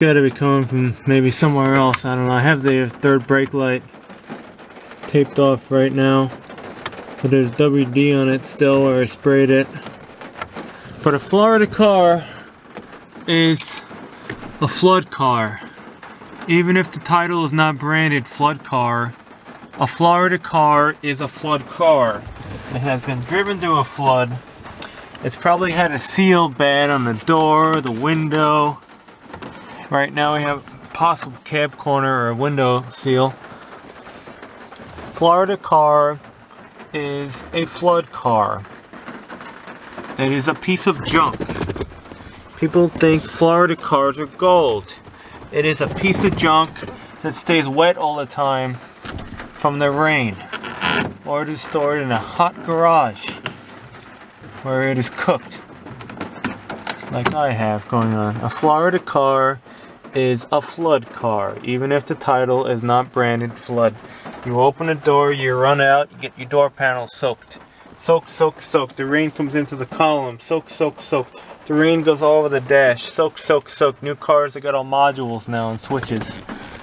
Gotta be coming from maybe somewhere else. I don't know. I have the third brake light taped off right now, but there's WD on it still where I sprayed it. But a Florida car is a flood car. Even if the title is not branded flood car, a Florida car is a flood car. It has been driven to a flood. It's probably had a seal bad on the door, the window. Right now we have a possible cab corner or a window seal. Florida car is a flood car. It is a piece of junk. People think Florida cars are gold. It is a piece of junk that stays wet all the time from the rain. Or it is stored in a hot garage where it is cooked. Like I have going on. A Florida car is a flood car, even if the title is not branded flood. You open the door, you run out, you get your door panel soaked. Soak, soak, soak. The rain comes into the column. Soak, soak, soak. The rain goes all over the dash. Soak, soak, soak. New cars, they got all modules now and switches.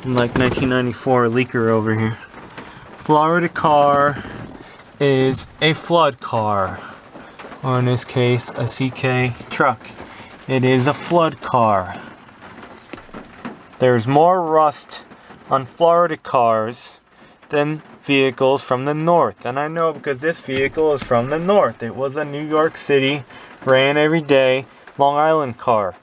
I'm like 1994 leaker over here. Florida car is a flood car. Or in this case, a CK truck. It is a flood car. There's more rust on Florida cars than vehicles from the north. And I know because this vehicle is from the north. It was a New York City, ran every day, Long Island car.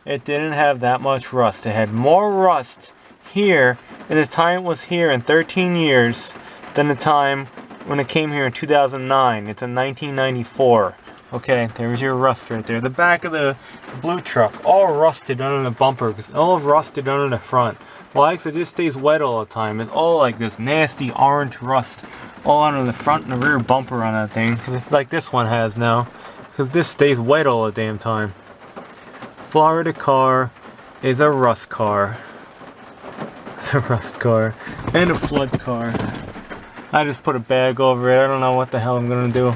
It didn't have that much rust. It had more rust here in the time it was here in 13 years than the time when it came here in 2009. It's in 1994. Okay, there's your rust right there. The back of the blue truck, all rusted under the bumper, all rusted under the front. Why? Because it just stays wet all the time. It's all like this nasty orange rust all under the front and the rear bumper on that thing, like this one has now, because this stays wet all the damn time. Florida car is a rust car. It's a rust car and a flood car. I just put a bag over it. I don't know what the hell I'm gonna do.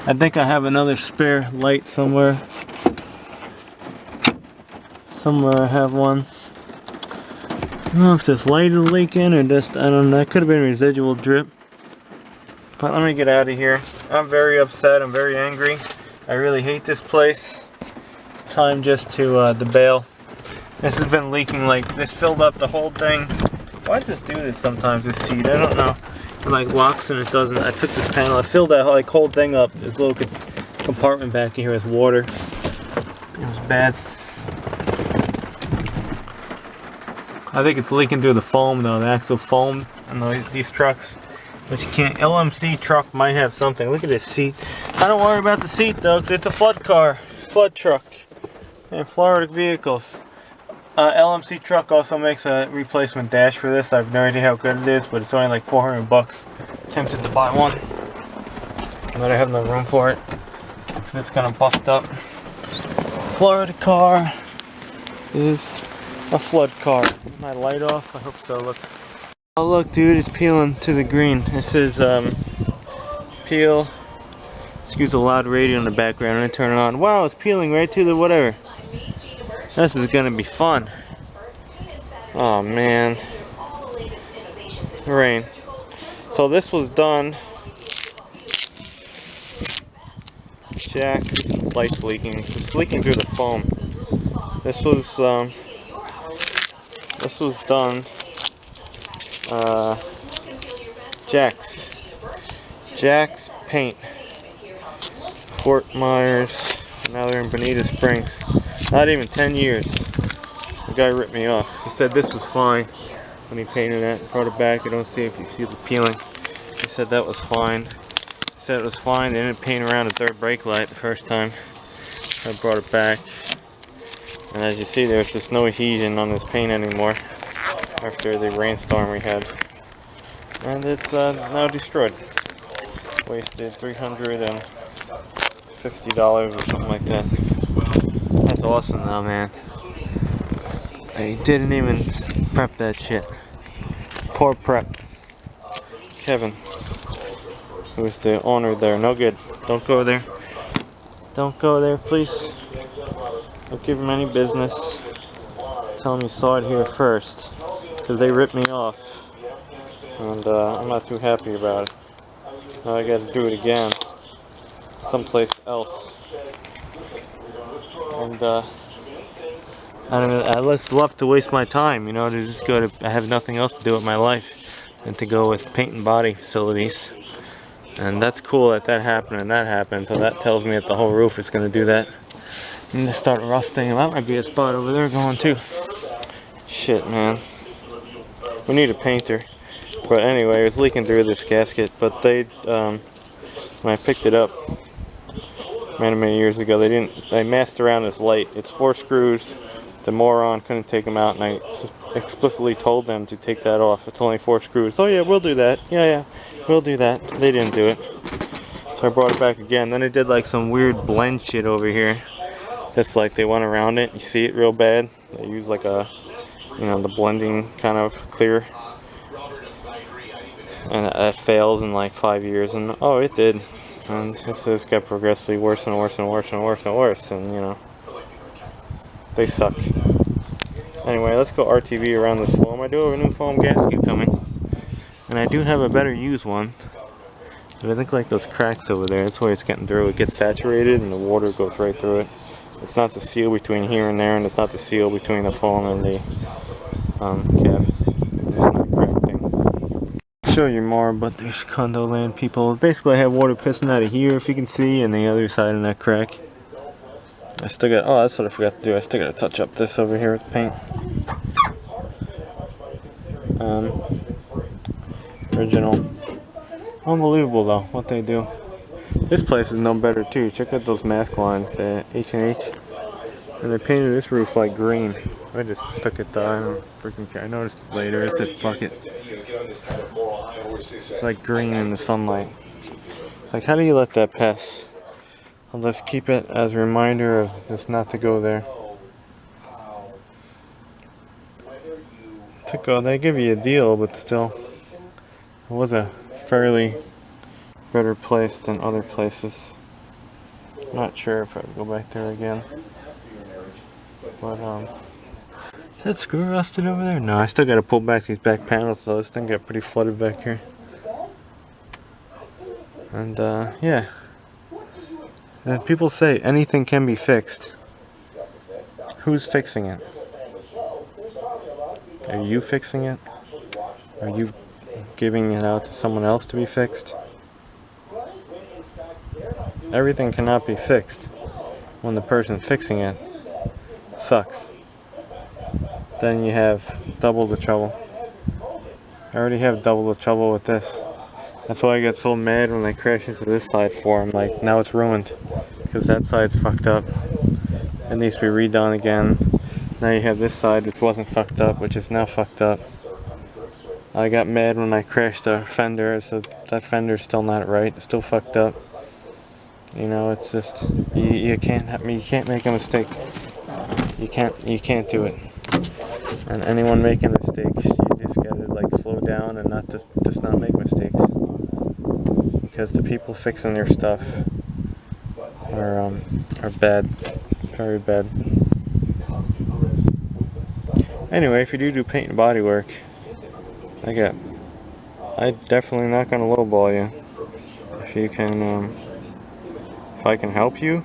I think I have another spare light somewhere. Somewhere I have one. I don't know if this light is leaking or just, I don't know. It could have been residual drip. But let me get out of here. I'm very upset. I'm very angry. I really hate this place. It's time just to bail. This has been leaking like this, filled up the whole thing. Why does this do this sometimes, this seat? I don't know. It like locks and it doesn't. I took this panel, I filled that like whole thing up. This little compartment back here with water. It was bad. I think it's leaking through the foam though, the actual foam on these trucks. But you can't, LMC truck might have something. Look at this seat. I don't worry about the seat though, because it's a flood car, flood truck. And Florida vehicles. LMC truck also makes a replacement dash for this. I have no idea how good it is, but it's only like 400 bucks. Tempted to buy one, but I have no room for it because it's gonna bust up. Florida car is a flood car. Is my light off? I hope so. Look. Oh look, dude, it's peeling to the green. This is peel. Excuse the loud radio in the background. I'm gonna turn it on. Wow, it's peeling right to the whatever. This is gonna be fun. Oh man. Rain. So this was done. Jack's light's leaking. It's leaking through the foam. This was done. Jack's paint. Fort Myers. Now they're in Bonita Springs. Not even 10 years. The guy ripped me off. He said this was fine when he painted it. Brought it back. You don't see if you see the peeling. He said that was fine. He said it was fine. They didn't paint around the third brake light the first time. I brought it back. And as you see, there's just no adhesion on this paint anymore after the rainstorm we had. And it's now destroyed. Wasted $350 or something like that. That's awesome though, man. He didn't even prep that shit. Poor prep. Kevin, who's the owner there. No good. Don't go there. Don't go there, please. Don't give him any business. tell them you saw it here first, because they ripped me off, and I'm not too happy about it. Now I gotta do it again, someplace else. And I just love to waste my time, you know, to just go to, I have nothing else to do with my life than to go with paint and body facilities. And that's cool that that happened and that happened, so that tells me that the whole roof is going to do that. And to start rusting, that might be a spot over there going too. Shit, man. We need a painter. But anyway, it was leaking through this gasket, but they, when I picked it up many years ago, they messed around this light. It's 4 screws. The moron couldn't take them out, and I explicitly told them to take that off. It's only 4 screws. Oh yeah, we'll do that. Yeah, we'll do that. They didn't do it. So I brought it back again. Then they did like some weird blend shit over here. Just like they went around it. You see it real bad. They use like a, you know, the blending kind of clear. And it fails in like 5 years. And oh, it did. And this just got progressively worse and worse and worse and worse and worse. And you know, they suck. Anyway, let's go RTV around this foam. I do have a new foam gasket coming. And I do have a better used one. But I think like those cracks over there, that's where it's getting through. It gets saturated and the water goes right through it. It's not the seal between here and there, and it's not the seal between the foam and the cab. It's not cracked. I'll show you more, but there's condo land people. Basically I have water pissing out of here, if you can see, and the other side in that crack. I still got, oh, that's what I forgot to do. I still got to touch up this over here with paint. Original. Unbelievable though, what they do. This place is no better too. Check out those mask lines, the H&H. And they painted this roof like green. I just took it though, I don't freaking care. I noticed it later, I said fuck it. It's like green in the sunlight. Like, how do you let that pass? I'll just keep it as a reminder of just not to go there. To go, they give you a deal, but still. It was a fairly better place than other places. Not sure if I'd go back there again. But is that screw rusted over there? No, I still gotta pull back these back panels, so this thing got pretty flooded back here. And yeah. And people say anything can be fixed. Who's fixing it? Are you fixing it? Are you giving it out to someone else to be fixed? Everything cannot be fixed when the person fixing it sucks. Then you have double the trouble. I already have double the trouble with this. That's why I get so mad when I crash into this side for them. Like, now it's ruined because that side's fucked up. It needs to be redone again. Now you have this side which wasn't fucked up, which is now fucked up. I got mad when I crashed the fender, so that fender's still not right. It's still fucked up. You know, it's just you can't make a mistake. You can't do it. And anyone making mistakes, you just gotta like slow down and not just not make mistakes. Because the people fixing your stuff are bad, very bad. Anyway, if you do paint and body work, I'm definitely not gonna lowball you. If you can, if I can help you,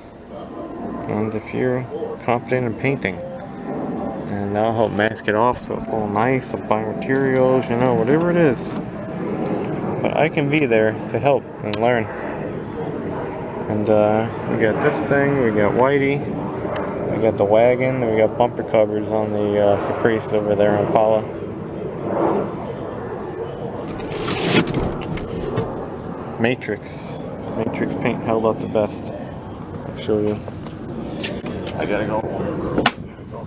and if you're competent in painting, and that'll help mask it off so it's a little nice. I'll buy materials, you know, whatever it is. But I can be there to help and learn. And we got this thing, we got Whitey, we got the wagon, and we got bumper covers on the Caprice over there in Impala. Matrix paint held up the best. I'll show you. I gotta go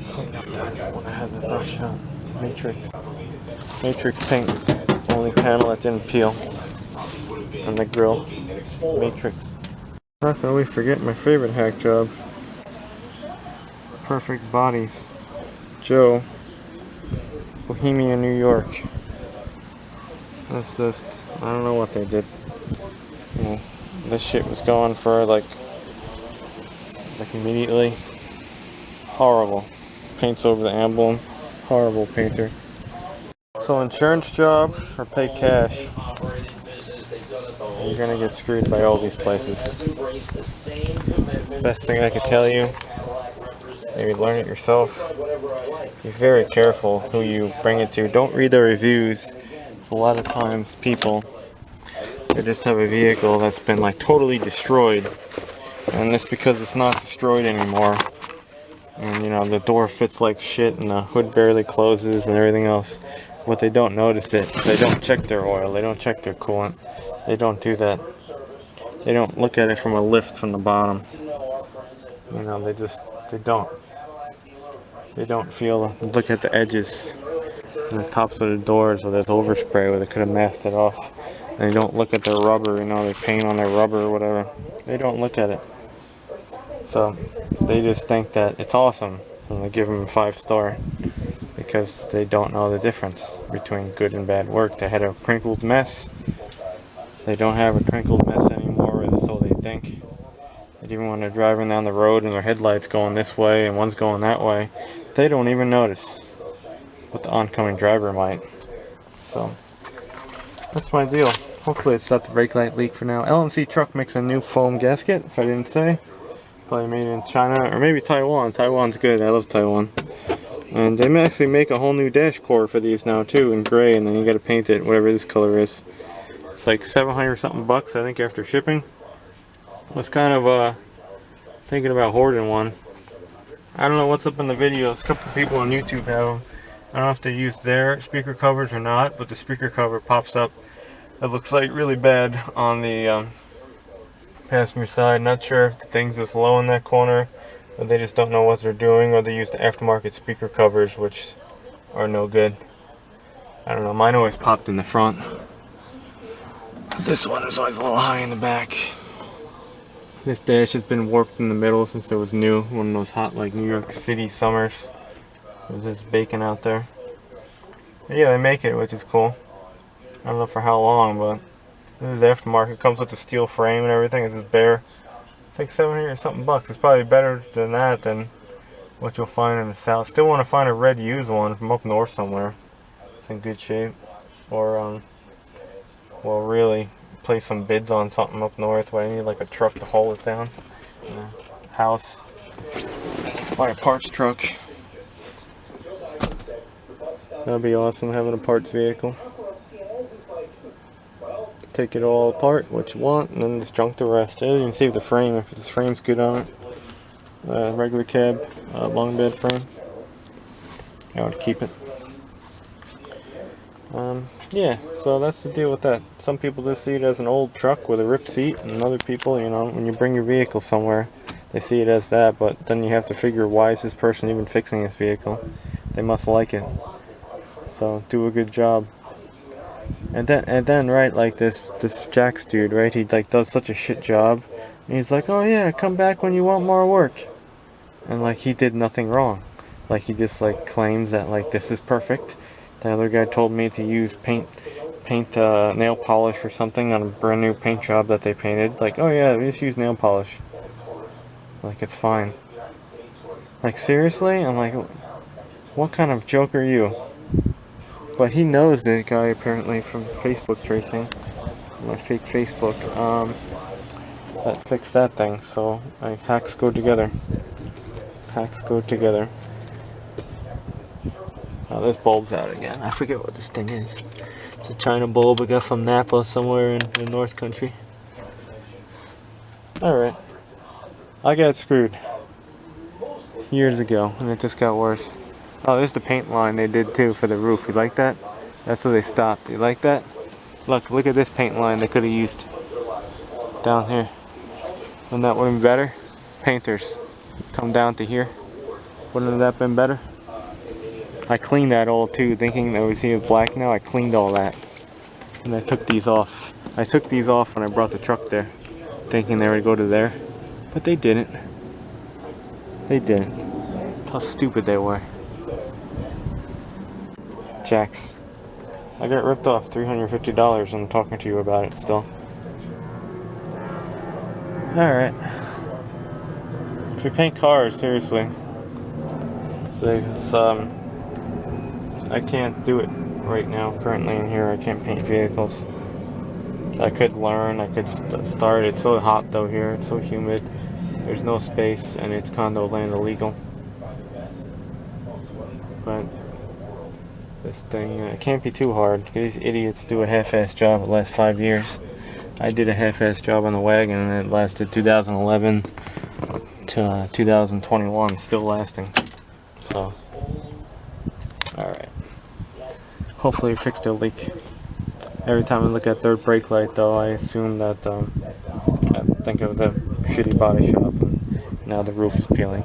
clean up that one I had the brush out. Matrix paint, only panel that didn't peel. On the grill. Matrix. How can we forget my favorite hack job? Perfect Bodies. Joe. Bohemia, New York. That's just, I don't know what they did. You know, this shit was going for like immediately. Horrible. Paints over the emblem. Horrible painter. So insurance job or pay cash? You're gonna get screwed by all these places. Best thing I could tell you, maybe learn it yourself. Be very careful who you bring it to. Don't read the reviews. A lot of times people, they just have a vehicle that's been like totally destroyed, and it's because it's not destroyed anymore. And you know, the door fits like shit and the hood barely closes and everything else. What they don't notice it, they don't check their oil, they don't check their coolant. They don't do that. They don't look at it from a lift from the bottom. You know, they don't feel, look at the edges and the tops of the doors where there's overspray where they could have masked it off. And they don't look at their rubber, you know, they paint on their rubber or whatever. They don't look at it. So they just think that it's awesome and they give them a 5-star because they don't know the difference between good and bad work. They had a crinkled mess. They don't have a crinkled mess anymore, or so they think. And even when they're driving down the road and their headlights going this way and one's going that way, they don't even notice what the oncoming driver might. So that's my deal. Hopefully it's not the brake light leak for now. LMC truck makes a new foam gasket, if I didn't say. Probably made in China or maybe Taiwan. Taiwan's good. I love Taiwan. And they may actually make a whole new dash core for these now too in gray, and then you got to paint it whatever this color is. It's like 700 something bucks, I think, after shipping. I was kind of thinking about hoarding one. I don't know what's up in the videos. A couple of people on YouTube have them. I don't know if they use their speaker covers or not, but the speaker cover pops up. It looks like really bad on the passenger side. Not sure if the thing's just low in that corner, or they just don't know what they're doing, or they use the aftermarket speaker covers, which are no good. I don't know. Mine always popped in the front. This one is always a little high in the back. This dash has been warped in the middle since it was new. One of those hot like New York City summers. It was just baking out there. But yeah, they make it, which is cool. I don't know for how long, but this is aftermarket. It comes with the steel frame and everything. It's just bare. It's like 700 something bucks. It's probably better than that than what you'll find in the south. Still want to find a red used one from up north somewhere. It's in good shape. Or well, really place some bids on something up north where I need like a truck to haul it down. House. Buy a parts truck. That'd be awesome, having a parts vehicle. Take it all apart, what you want, and then just junk the rest. You can save the frame if the frame's good on it. Regular cab, long bed frame. I would keep it. Yeah, so that's the deal with that. Some people just see it as an old truck with a ripped seat, and other people, you know, when you bring your vehicle somewhere, they see it as that, but then you have to figure, why is this person even fixing this vehicle? They must like it. So do a good job. And then right, like this Jax dude, right, he like does such a shit job, and he's like, oh yeah, come back when you want more work. And like, he did nothing wrong. Like, he just like claims that like this is perfect. The other guy told me to use paint nail polish or something on a brand new paint job that they painted. Like, oh yeah, we just use nail polish. Like, it's fine. Like, seriously? I'm like, what kind of joke are you? But he knows the guy apparently from Facebook tracing, my fake Facebook, that fixed that thing. So like, hacks go together. Hacks go together. Oh, this bulb's out again. I forget what this thing is. It's a China bulb I got from Napa somewhere in the North Country. Alright. I got screwed years ago, and it just got worse. Oh, there's the paint line they did too for the roof. You like that? That's where they stopped. You like that? Look at this paint line they could have used down here. Wouldn't that would have been better? Painters, come down to here. Wouldn't that been better? I cleaned that all too, thinking that we see it black now. I cleaned all that, and I took these off. I took these off when I brought the truck there, thinking they would go to there, but they didn't. They didn't. How stupid they were. Jax. I got ripped off $350 and I'm talking to you about it still. Alright. If you paint cars, seriously. So, I can't do it right now. Currently in here, I can't paint vehicles. I could learn, I could start. It's so hot though here, it's so humid. There's no space, and it's condo land illegal. But this thing, it can't be too hard. These idiots do a half-assed job the last 5 years. I did a half-assed job on the wagon, and it lasted 2011 to 2021, still lasting. So, alright. Hopefully it fixed the leak. Every time I look at third brake light though, I assume that, I think of the shitty body shop, and now the roof is peeling.